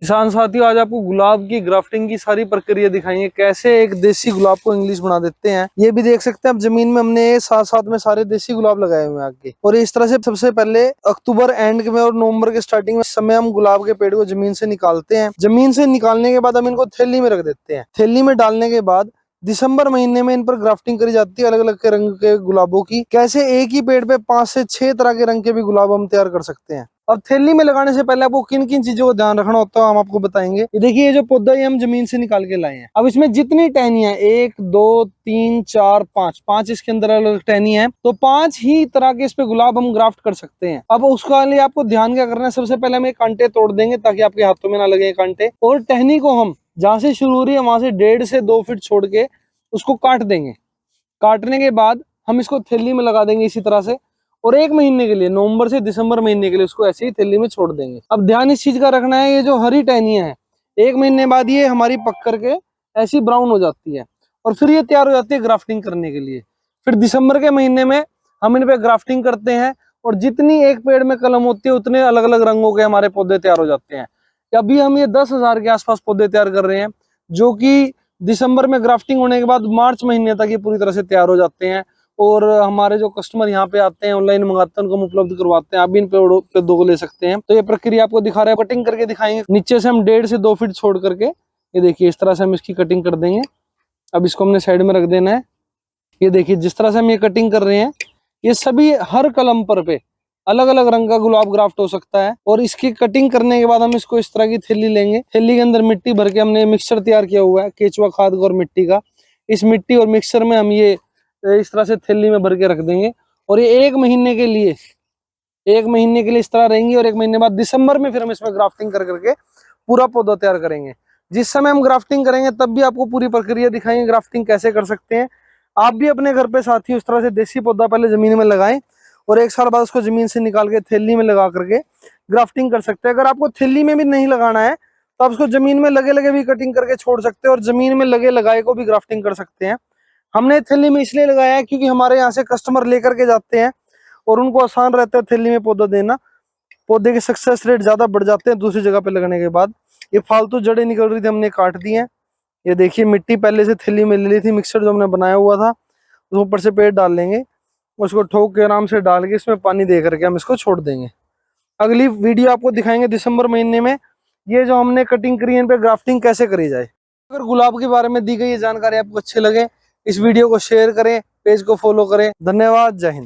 किसान साथियों, आज आपको गुलाब की ग्राफ्टिंग की सारी प्रक्रिया दिखाएंगे, कैसे एक देसी गुलाब को इंग्लिश बना देते हैं। ये भी देख सकते हैं आप, जमीन में हमने साथ साथ में सारे देसी गुलाब लगाए हुए हैं आगे। और इस तरह से सबसे पहले अक्टूबर एंड में और नवंबर के स्टार्टिंग में समय हम गुलाब के पेड़ को जमीन से निकालते हैं। जमीन से निकालने के बाद हम इनको थैली में रख देते हैं। थैली में डालने के बाद दिसंबर महीने में इन पर ग्राफ्टिंग करी जाती है, अलग अलग के रंग के गुलाबों की। कैसे एक ही पेड़ पे 5 से 6 तरह के रंग के भी गुलाब हम तैयार कर सकते हैं। अब थैली में लगाने से पहले आपको किन किन चीजों को ध्यान रखना होता है हम आपको बताएंगे। ये देखिए, ये जो पौधा ये हम जमीन से निकाल के लाए हैं। अब इसमें जितनी टहनियां, 1 2 3 4 5 इसके अंदर अलग अलग टहनियां हैं, तो 5 ही तरह के इस पे गुलाब हम ग्राफ्ट कर सकते हैं। अब उसके लिए आपको ध्यान क्या करना है, सबसे पहले हम ये कांटे तोड़ देंगे ताकि आपके हाथों में ना लगे कांटे। और टहनी को हम जहां से शुरू हो रही है वहां से 1.5 से 2 फीट छोड़ के उसको काट देंगे। काटने के बाद हम इसको थैली में लगा देंगे इसी तरह से, और 1 महीने के लिए, नवंबर से दिसंबर महीने के लिए उसको ऐसे ही थैली में छोड़ देंगे। अब ध्यान इस चीज का रखना है, ये जो हरी टहनियां हैं 1 महीने बाद ये हमारी पक करके ऐसी ब्राउन हो जाती है और फिर ये तैयार हो जाती है ग्राफ्टिंग करने के लिए। फिर दिसंबर के महीने में हम इन पे ग्राफ्टिंग करते हैं और जितनी एक पेड़ में कलम होती है उतने अलग अलग रंगों के हमारे पौधे तैयार हो जाते हैं। अभी हम ये 10,000 के आसपास पौधे तैयार कर रहे हैं, जो कि दिसंबर में ग्राफ्टिंग होने के बाद मार्च महीने तक ये पूरी तरह से तैयार हो जाते हैं। और हमारे जो कस्टमर यहाँ पे आते हैं, ऑनलाइन मंगाते हैं, उनको हम उपलब्ध करवाते हैं। आप भी इन पौधों को ले सकते हैं। तो ये प्रक्रिया आपको दिखा रहे हैं, कटिंग करके दिखाएंगे। नीचे से हम 1.5 से 2 फीट छोड़ करके, ये देखिए इस तरह से हम इसकी कटिंग कर देंगे। अब इसको हमने साइड में रख देना है। ये देखिए जिस तरह से हम ये कटिंग कर रहे हैं, ये सभी हर कलम पर पे अलग अलग रंग का गुलाब ग्राफ्ट हो सकता है। और इसकी कटिंग करने के बाद हम इसको इस तरह की थैली लेंगे। थैली के अंदर मिट्टी भर के हमने मिक्सचर तैयार किया हुआ है, केचुआ खाद और मिट्टी का। इस मिट्टी और मिक्सचर में हम ये इस तरह से थैली में भर के रख देंगे। और ये 1 महीने के लिए इस तरह रहेंगी। और 1 महीने बाद दिसंबर में फिर हम इसमें ग्राफ्टिंग कर करके पूरा पौधा तैयार करेंगे। जिस समय हम ग्राफ्टिंग करेंगे तब भी आपको पूरी प्रक्रिया दिखाएंगे, ग्राफ्टिंग कैसे कर सकते हैं। आप भी अपने घर पे साथी उस तरह से देसी पौधा पहले जमीन में लगाएं और 1 साल बाद उसको जमीन से निकाल के थैली में लगा करके ग्राफ्टिंग कर सकते हैं। अगर आपको थैली में भी नहीं लगाना है तो आप उसको जमीन में लगे लगे भी कटिंग करके छोड़ सकते हैं और जमीन में लगे लगाए को भी ग्राफ्टिंग कर सकते हैं। हमने थैली में इसलिए लगाया है क्योंकि हमारे यहाँ से कस्टमर लेकर के जाते हैं और उनको आसान रहता है थैली में पौधा देना। पौधे के सक्सेस रेट ज्यादा बढ़ जाते हैं दूसरी जगह पे लगने के बाद। ये फालतू जड़ें निकल रही थी, हमने काट दी हैं। ये देखिए मिट्टी पहले से थैली में ले ली थी, मिक्सर जो हमने बनाया हुआ था, तो ऊपर से पेड़ डाल लेंगे, उसको ठोक के आराम से डाल के इसमें पानी दे करके हम इसको छोड़ देंगे। अगली वीडियो आपको दिखाएंगे दिसंबर महीने में, ये जो हमने कटिंग करी है इन पे ग्राफ्टिंग कैसे करी जाए। अगर गुलाब के बारे में दी गई ये जानकारी आपको अच्छी लगे, इस वीडियो को शेयर करें, पेज को फॉलो करें। धन्यवाद, जय हिंद।